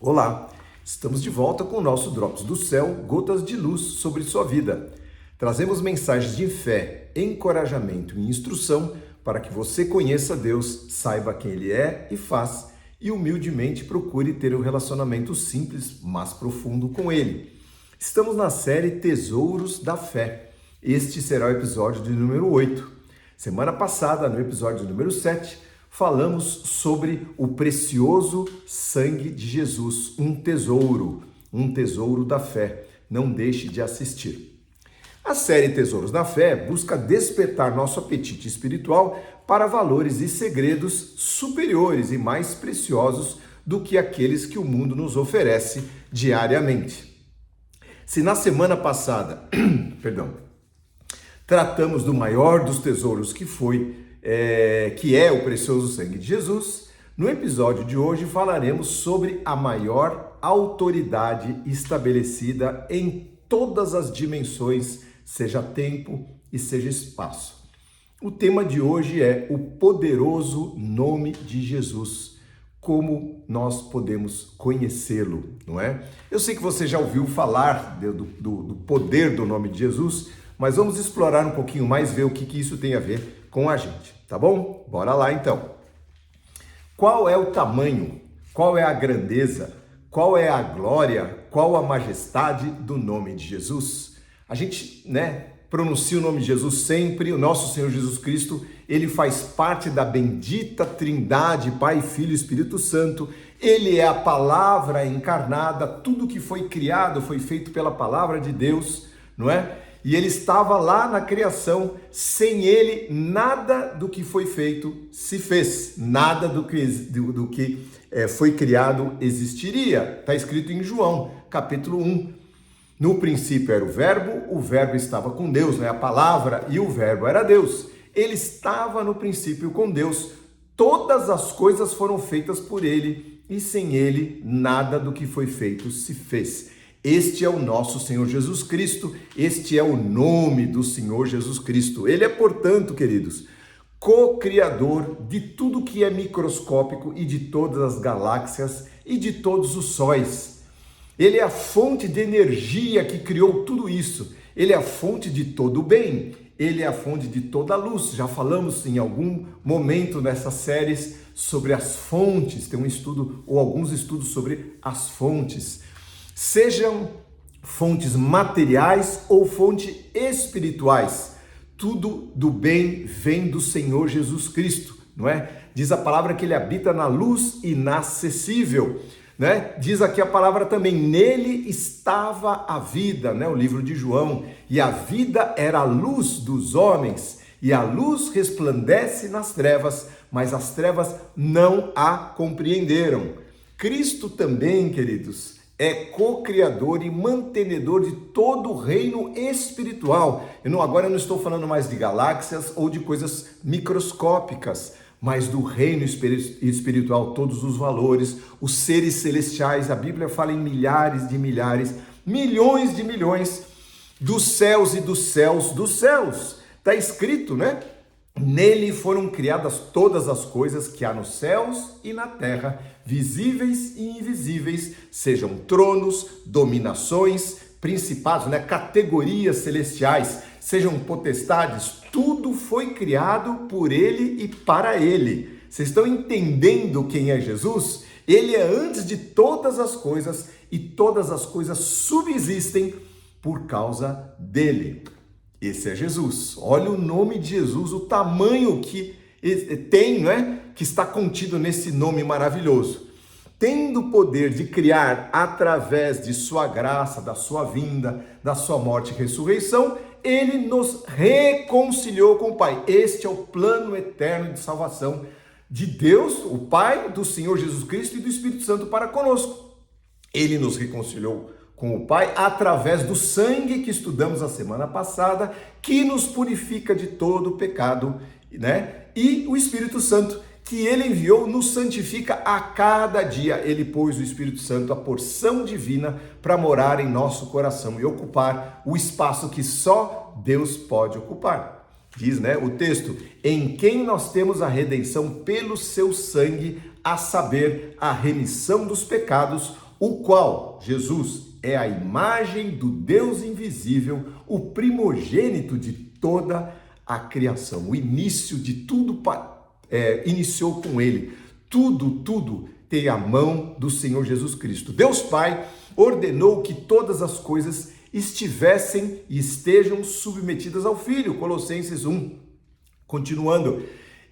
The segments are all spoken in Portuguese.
Olá, estamos de volta com o nosso Drops do Céu, gotas de luz sobre sua vida. Trazemos mensagens de fé, encorajamento e instrução para que você conheça Deus, saiba quem Ele é e faz e humildemente procure ter um relacionamento simples, mas profundo com Ele. Estamos na série Tesouros da Fé. Este será o episódio de número 8. Semana passada, no episódio número 7, falamos sobre o precioso sangue de Jesus, um tesouro da fé. Não deixe de assistir. A série Tesouros da Fé busca despertar nosso apetite espiritual para valores e segredos superiores e mais preciosos do que aqueles que o mundo nos oferece diariamente. Se na semana passada, tratamos do maior dos tesouros que é o precioso sangue de Jesus, no episódio de hoje falaremos sobre a maior autoridade estabelecida em todas as dimensões, seja tempo e seja espaço. O tema de hoje é o poderoso nome de Jesus. Como nós podemos conhecê-lo, não é? Eu sei que você já ouviu falar do poder do nome de Jesus, mas vamos explorar um pouquinho mais, ver o que isso tem a ver com a gente, tá bom? Bora lá então. Qual é o tamanho, qual é a grandeza, qual é a glória, qual a majestade do nome de Jesus? A gente, pronuncia o nome de Jesus sempre. O nosso Senhor Jesus Cristo, ele faz parte da bendita Trindade, Pai, Filho e Espírito Santo. Ele é a palavra encarnada, tudo que foi criado foi feito pela palavra de Deus, não é? E ele estava lá na criação, sem ele nada do que foi feito se fez, nada do que foi criado existiria. Está escrito em João, capítulo 1. No princípio era o verbo estava com Deus, a palavra, e o verbo era Deus. Ele estava no princípio com Deus, todas as coisas foram feitas por ele, e sem ele nada do que foi feito se fez. Este é o nosso Senhor Jesus Cristo, este é o nome do Senhor Jesus Cristo. Ele é, portanto, queridos, co-criador de tudo que é microscópico e de todas as galáxias e de todos os sóis. Ele é a fonte de energia que criou tudo isso. Ele é a fonte de todo o bem. Ele é a fonte de toda a luz. Já falamos em algum momento nessas séries sobre as fontes. Tem um estudo ou alguns estudos sobre as fontes. Sejam fontes materiais ou fontes espirituais. Tudo do bem vem do Senhor Jesus Cristo, não é? Diz a palavra que ele habita na luz inacessível. Diz aqui a palavra também, nele estava a vida, o livro de João, e a vida era a luz dos homens, e a luz resplandece nas trevas, mas as trevas não a compreenderam. Cristo também, queridos, é co-criador e mantenedor de todo o reino espiritual. Agora eu não estou falando mais de galáxias ou de coisas microscópicas, mas do reino espiritual, todos os valores, os seres celestiais. A Bíblia fala em milhares de milhares, milhões de milhões dos céus e dos céus dos céus. Está escrito, Nele foram criadas todas as coisas que há nos céus e na terra, visíveis e invisíveis, sejam tronos, dominações, principados, categorias celestiais, sejam potestades, tudo foi criado por ele e para ele. Vocês estão entendendo quem é Jesus? Ele é antes de todas as coisas e todas as coisas subsistem por causa dele. Esse é Jesus. Olha o nome de Jesus, o tamanho que tem, que está contido nesse nome maravilhoso. Tendo o poder de criar através de sua graça, da sua vinda, da sua morte e ressurreição, ele nos reconciliou com o Pai. Este é o plano eterno de salvação de Deus, o Pai, do Senhor Jesus Cristo e do Espírito Santo para conosco. Ele nos reconciliou com o Pai através do sangue que estudamos a semana passada, que nos purifica de todo o pecado, E o Espírito Santo, que ele enviou, nos santifica a cada dia. Ele pôs o Espírito Santo, a porção divina, para morar em nosso coração e ocupar o espaço que só Deus pode ocupar. Diz, o texto, em quem nós temos a redenção pelo seu sangue, a saber, a remissão dos pecados, o qual, Jesus, é a imagem do Deus invisível, o primogênito de toda a criação. O início de tudo iniciou com ele. Tudo tem a mão do Senhor Jesus Cristo. Deus Pai ordenou que todas as coisas estivessem e estejam submetidas ao Filho. Colossenses 1. Continuando,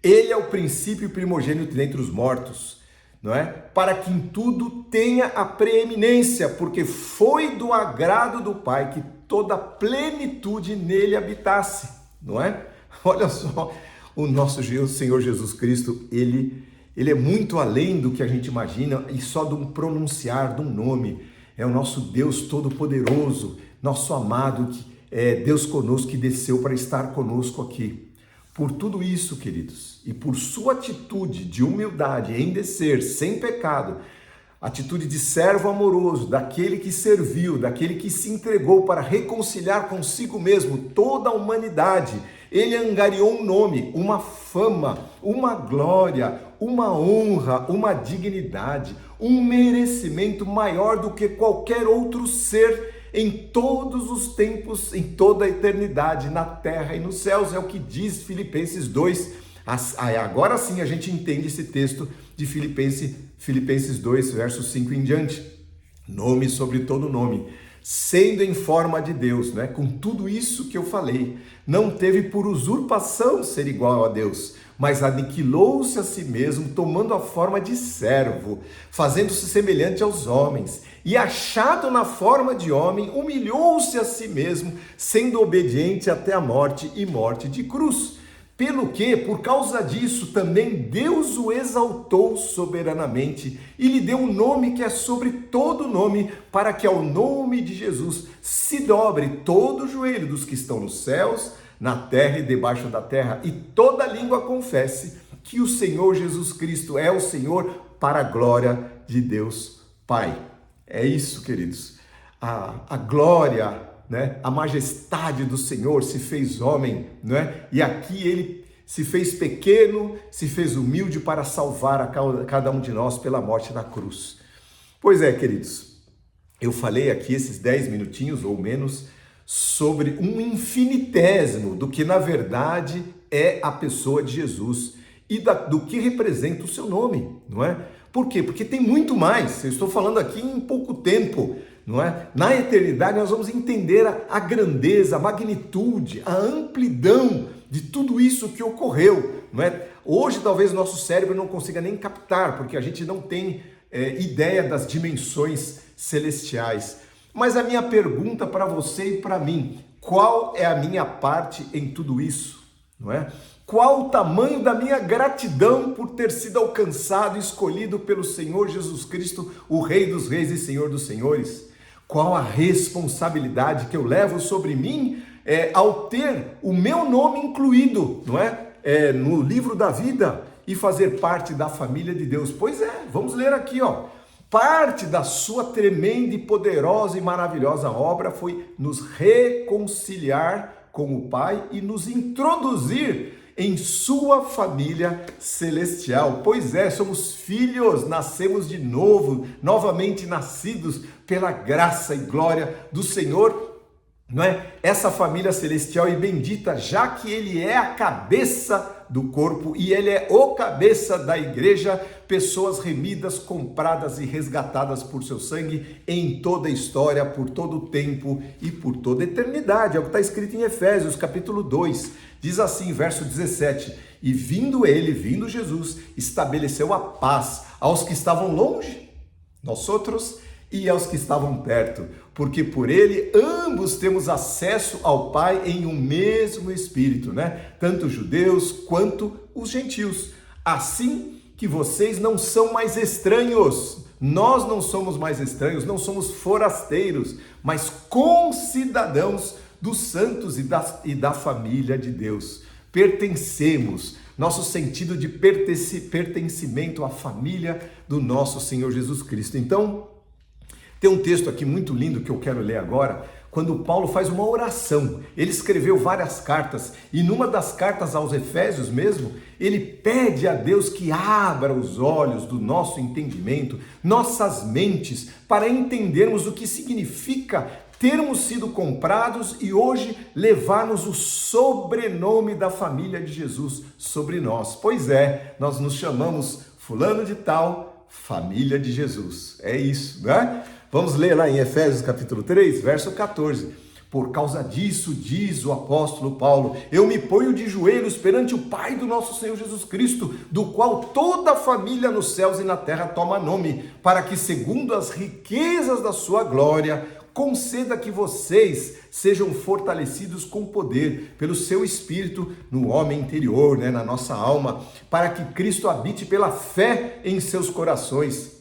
ele é o princípio primogênito dentre os mortos, não é? Para que em tudo tenha a preeminência, porque foi do agrado do Pai que toda a plenitude nele habitasse, não é? Olha só, o nosso Senhor Jesus Cristo, ele é muito além do que a gente imagina e só de um pronunciar de um nome. É o nosso Deus Todo-Poderoso, nosso amado, Deus conosco, que desceu para estar conosco aqui. Por tudo isso, queridos, e por sua atitude de humildade em descer sem pecado, atitude de servo amoroso, daquele que serviu, daquele que se entregou para reconciliar consigo mesmo toda a humanidade, ele angariou um nome, uma fama, uma glória, uma honra, uma dignidade, um merecimento maior do que qualquer outro ser em todos os tempos, em toda a eternidade, na terra e nos céus. É o que diz Filipenses 2. Agora sim a gente entende esse texto de Filipenses 2, verso 5 em diante. Nome sobre todo nome, sendo em forma de Deus, né? Com tudo isso que eu falei, não teve por usurpação ser igual a Deus, mas aniquilou-se a si mesmo, tomando a forma de servo, fazendo-se semelhante aos homens, e achado na forma de homem, humilhou-se a si mesmo, sendo obediente até a morte e morte de cruz. Pelo que, por causa disso, também Deus o exaltou soberanamente e lhe deu um nome que é sobre todo nome, para que ao nome de Jesus se dobre todo o joelho dos que estão nos céus, na terra e debaixo da terra, e toda língua confesse que o Senhor Jesus Cristo é o Senhor, para a glória de Deus Pai. É isso, queridos. A glória, né? A majestade do Senhor se fez homem, né? E aqui ele se fez pequeno, se fez humilde para salvar a cada um de nós pela morte na cruz. Pois é, queridos, eu falei aqui esses 10 minutinhos ou menos sobre um infinitésimo do que na verdade é a pessoa de Jesus e do que representa o seu nome, não é? Por quê? Porque tem muito mais. Eu estou falando aqui em pouco tempo, não é? Na eternidade nós vamos entender a grandeza, a magnitude, a amplidão de tudo isso que ocorreu, não é? Hoje talvez o nosso cérebro não consiga nem captar, porque a gente não tem ideia das dimensões celestiais. Mas a minha pergunta para você e para mim, qual é a minha parte em tudo isso, não é? Qual o tamanho da minha gratidão por ter sido alcançado e escolhido pelo Senhor Jesus Cristo, o Rei dos Reis e Senhor dos Senhores? Qual a responsabilidade que eu levo sobre mim ao ter o meu nome incluído, não é? No livro da vida e fazer parte da família de Deus? Pois é, vamos ler aqui, ó. Parte da sua tremenda e poderosa e maravilhosa obra foi nos reconciliar com o Pai e nos introduzir em sua família celestial. Pois é, somos filhos, nascemos de novo, novamente nascidos pela graça e glória do Senhor, não é? Essa família celestial e bendita, já que ele é a cabeça do corpo e ele é o cabeça da igreja, pessoas remidas, compradas e resgatadas por seu sangue em toda a história, por todo o tempo e por toda a eternidade. É o que está escrito em Efésios, capítulo 2. Diz assim, verso 17, e vindo Jesus, estabeleceu a paz aos que estavam longe, nós outros, e aos que estavam perto, porque por ele ambos temos acesso ao Pai em um mesmo Espírito, né? Tanto os judeus quanto os gentios. Assim que vocês não são mais estranhos, nós não somos mais estranhos, não somos forasteiros, mas concidadãos dos santos e da família de Deus. Pertencemos, nosso sentido de pertencimento à família do nosso Senhor Jesus Cristo. Então, tem um texto aqui muito lindo que eu quero ler agora, quando Paulo faz uma oração. Ele escreveu várias cartas e numa das cartas aos Efésios mesmo, ele pede a Deus que abra os olhos do nosso entendimento, nossas mentes, para entendermos o que significa termos sido comprados e hoje levarmos o sobrenome da família de Jesus sobre nós. Pois é, nós nos chamamos fulano de tal, família de Jesus. É isso, né? Vamos ler lá em Efésios capítulo 3, verso 14. Por causa disso, diz o apóstolo Paulo, eu me ponho de joelhos perante o Pai do nosso Senhor Jesus Cristo, do qual toda a família nos céus e na terra toma nome, para que, segundo as riquezas da sua glória, conceda que vocês sejam fortalecidos com poder pelo seu Espírito no homem interior, na nossa alma, para que Cristo habite pela fé em seus corações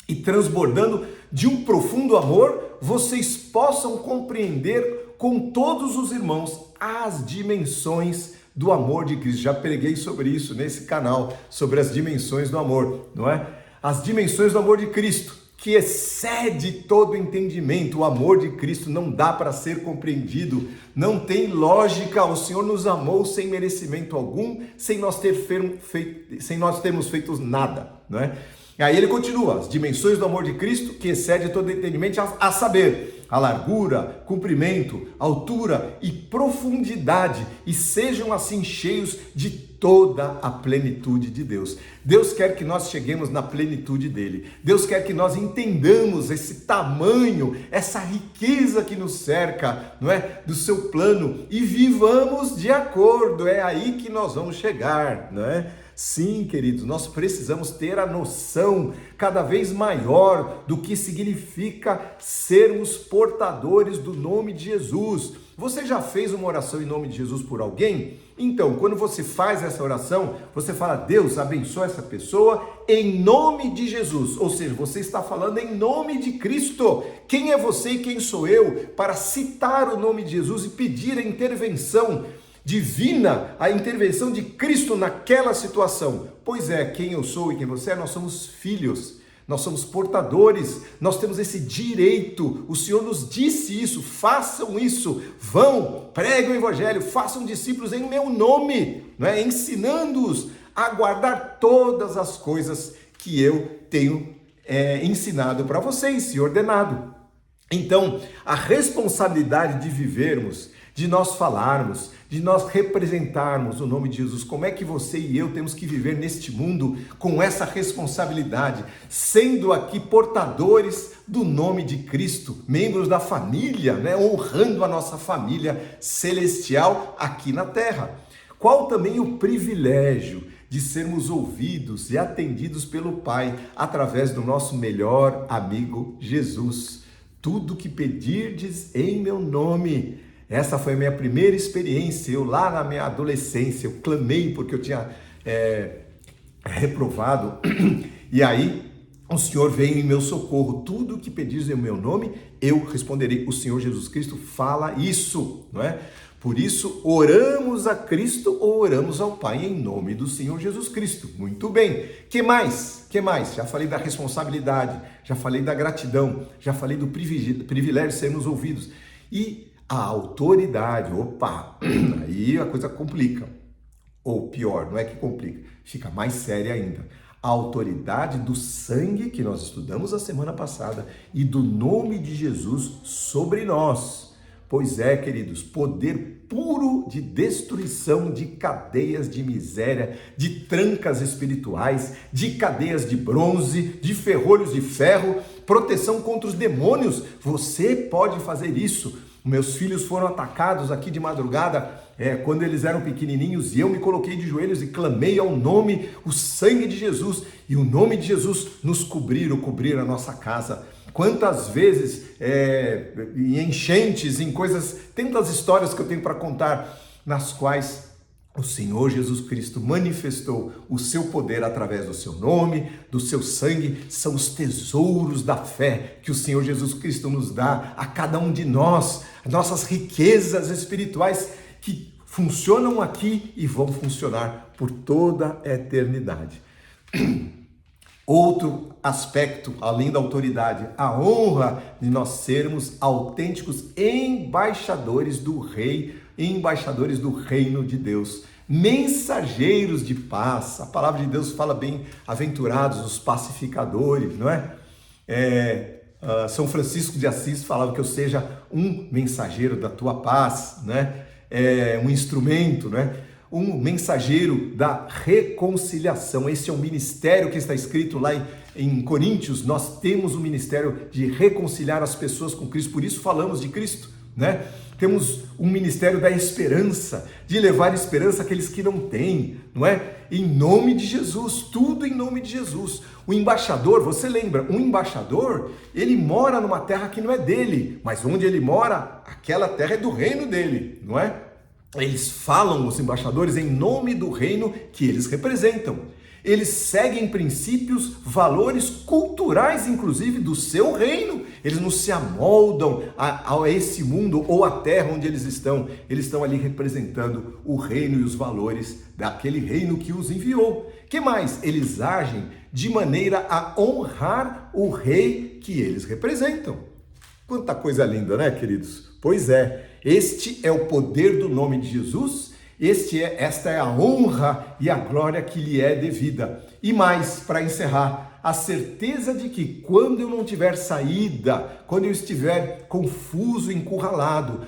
e transbordando de um profundo amor, vocês possam compreender com todos os irmãos as dimensões do amor de Cristo. Já preguei sobre isso nesse canal, sobre as dimensões do amor, não é? As dimensões do amor de Cristo, que excede todo entendimento. O amor de Cristo não dá para ser compreendido, não tem lógica. O Senhor nos amou sem merecimento algum, sem nós termos feito nada, não é? Aí ele continua, as dimensões do amor de Cristo, que excede todo entendimento, a saber, a largura, comprimento, altura e profundidade, e sejam assim cheios de toda a plenitude de Deus. Deus quer que nós cheguemos na plenitude dele. Deus quer que nós entendamos esse tamanho, essa riqueza que nos cerca, não é? Do seu plano, e vivamos de acordo. É aí que nós vamos chegar, não é? Sim, queridos, nós precisamos ter a noção cada vez maior do que significa sermos portadores do nome de Jesus. Você já fez uma oração em nome de Jesus por alguém? Então, quando você faz essa oração, você fala, Deus abençoe essa pessoa em nome de Jesus. Ou seja, você está falando em nome de Cristo. Quem é você e quem sou eu para citar o nome de Jesus e pedir a intervenção divina, a intervenção de Cristo naquela situação? Pois é, quem eu sou e quem você é, nós somos filhos, nós somos portadores, nós temos esse direito. O Senhor nos disse isso, façam isso, vão, preguem o evangelho, façam discípulos em meu nome, não é? Ensinando-os a guardar todas as coisas que eu tenho ensinado para vocês e ordenado. Então, a responsabilidade de vivermos, de nós falarmos, de nós representarmos o nome de Jesus. Como é que você e eu temos que viver neste mundo com essa responsabilidade, sendo aqui portadores do nome de Cristo, membros da família, honrando a nossa família celestial aqui na terra. Qual também o privilégio de sermos ouvidos e atendidos pelo Pai através do nosso melhor amigo Jesus. Tudo que pedirdes em meu nome. Essa foi a minha primeira experiência. Eu lá na minha adolescência, eu clamei porque eu tinha reprovado. E aí o Senhor veio em meu socorro. Tudo que pedires em meu nome, eu responderei. O Senhor Jesus Cristo fala isso, não é? Por isso, oramos a Cristo ou oramos ao Pai em nome do Senhor Jesus Cristo. Muito bem. Que mais? Já falei da responsabilidade, já falei da gratidão, já falei do privilégio de sermos ouvidos. E a autoridade, aí a coisa complica. Ou pior, não é que complica, fica mais séria ainda. A autoridade do sangue que nós estudamos a semana passada e do nome de Jesus sobre nós. Pois é, queridos, poder puro de destruição de cadeias de miséria, de trancas espirituais, de cadeias de bronze, de ferrolhos de ferro, proteção contra os demônios. Você pode fazer isso. Meus filhos foram atacados aqui de madrugada, quando eles eram pequenininhos, e eu me coloquei de joelhos e clamei ao nome, o sangue de Jesus, e o nome de Jesus nos cobriram a nossa casa. Quantas vezes, em enchentes, em coisas, tantas histórias que eu tenho para contar, nas quais o Senhor Jesus Cristo manifestou o seu poder através do seu nome, do seu sangue. São os tesouros da fé que o Senhor Jesus Cristo nos dá a cada um de nós, nossas riquezas espirituais que funcionam aqui e vão funcionar por toda a eternidade. Outro aspecto, além da autoridade, a honra de nós sermos autênticos embaixadores do Rei, embaixadores do reino de Deus, mensageiros de paz. A palavra de Deus fala bem-aventurados os pacificadores, não é? São Francisco de Assis falava que eu seja um mensageiro da tua paz, né? Um instrumento, né? Um mensageiro da reconciliação. Esse é um ministério que está escrito lá em Coríntios. Nós temos o ministério de reconciliar as pessoas com Cristo, por isso falamos de Cristo, né? Temos um ministério da esperança, de levar esperança àqueles que não têm, não é? Em nome de Jesus, tudo em nome de Jesus. O embaixador, você lembra, um embaixador, ele mora numa terra que não é dele, mas onde ele mora, aquela terra é do reino dele, não é? Eles falam, os embaixadores, em nome do reino que eles representam. Eles seguem princípios, valores culturais, inclusive, do seu reino. Eles não se amoldam a esse mundo ou a terra onde eles estão. Eles estão ali representando o reino e os valores daquele reino que os enviou. Que mais? Eles agem de maneira a honrar o rei que eles representam. Quanta coisa linda, né, queridos? Pois é, este é o poder do nome de Jesus. Esta é a honra e a glória que lhe é devida. E mais, para encerrar, a certeza de que quando eu não tiver saída, quando eu estiver confuso, encurralado,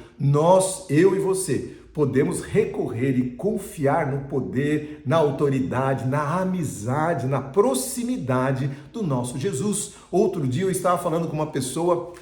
eu e você, podemos recorrer e confiar no poder, na autoridade, na amizade, na proximidade do nosso Jesus. Outro dia eu estava falando com uma pessoa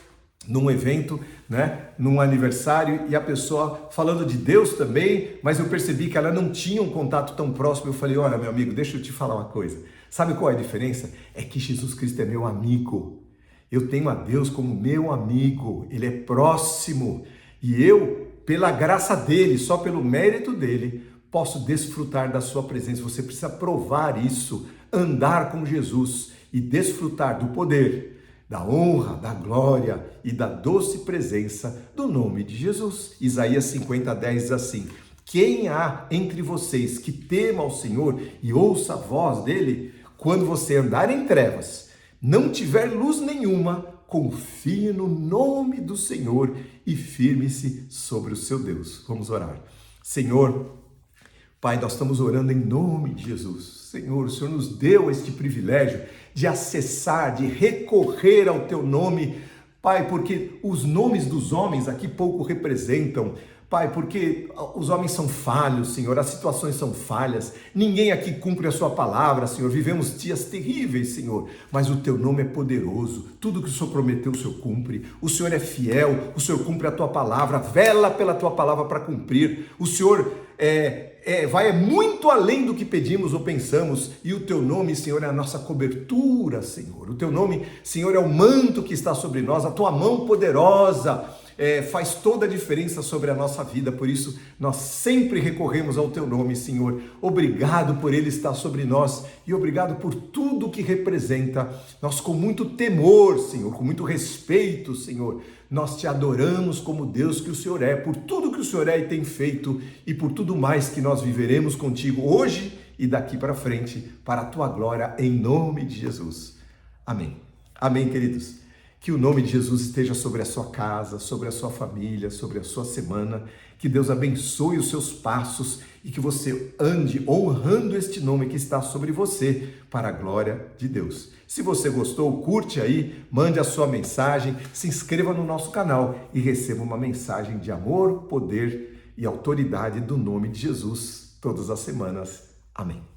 num evento, né, num aniversário, e a pessoa falando de Deus também, mas eu percebi que ela não tinha um contato tão próximo. Eu falei, olha, meu amigo, deixa eu te falar uma coisa. Sabe qual é a diferença? É que Jesus Cristo é meu amigo. Eu tenho a Deus como meu amigo. Ele é próximo. E eu, pela graça dele, só pelo mérito dele, posso desfrutar da sua presença. Você precisa provar isso, andar com Jesus e desfrutar do poder, da honra, da glória e da doce presença do nome de Jesus. Isaías 50:10 diz assim: quem há entre vocês que tema ao Senhor e ouça a voz dele, quando você andar em trevas, não tiver luz nenhuma, confie no nome do Senhor e firme-se sobre o seu Deus. Vamos orar. Senhor, Pai, nós estamos orando em nome de Jesus. Senhor, o Senhor nos deu este privilégio de acessar, de recorrer ao teu nome, Pai, porque os nomes dos homens aqui pouco representam, Pai, porque os homens são falhos, Senhor, as situações são falhas, ninguém aqui cumpre a sua palavra, Senhor, vivemos dias terríveis, Senhor, mas o teu nome é poderoso, tudo que o Senhor prometeu, o Senhor cumpre, o Senhor é fiel, o Senhor cumpre a tua palavra, vela pela tua palavra para cumprir, o Senhor vai muito além do que pedimos ou pensamos, e o teu nome, Senhor, é a nossa cobertura, Senhor. O teu nome, Senhor, é o manto que está sobre nós, a tua mão poderosa faz toda a diferença sobre a nossa vida. Por isso nós sempre recorremos ao teu nome, Senhor. Obrigado por ele estar sobre nós e obrigado por tudo que representa. Nós, com muito temor, Senhor, com muito respeito, Senhor, nós te adoramos como Deus que o Senhor é, por tudo que o Senhor é e tem feito e por tudo mais que nós viveremos contigo hoje e daqui para frente, para a tua glória, em nome de Jesus. Amém. Amém, queridos. Que o nome de Jesus esteja sobre a sua casa, sobre a sua família, sobre a sua semana. Que Deus abençoe os seus passos e que você ande honrando este nome que está sobre você, para a glória de Deus. Se você gostou, curte aí, mande a sua mensagem, se inscreva no nosso canal e receba uma mensagem de amor, poder e autoridade do nome de Jesus todas as semanas. Amém.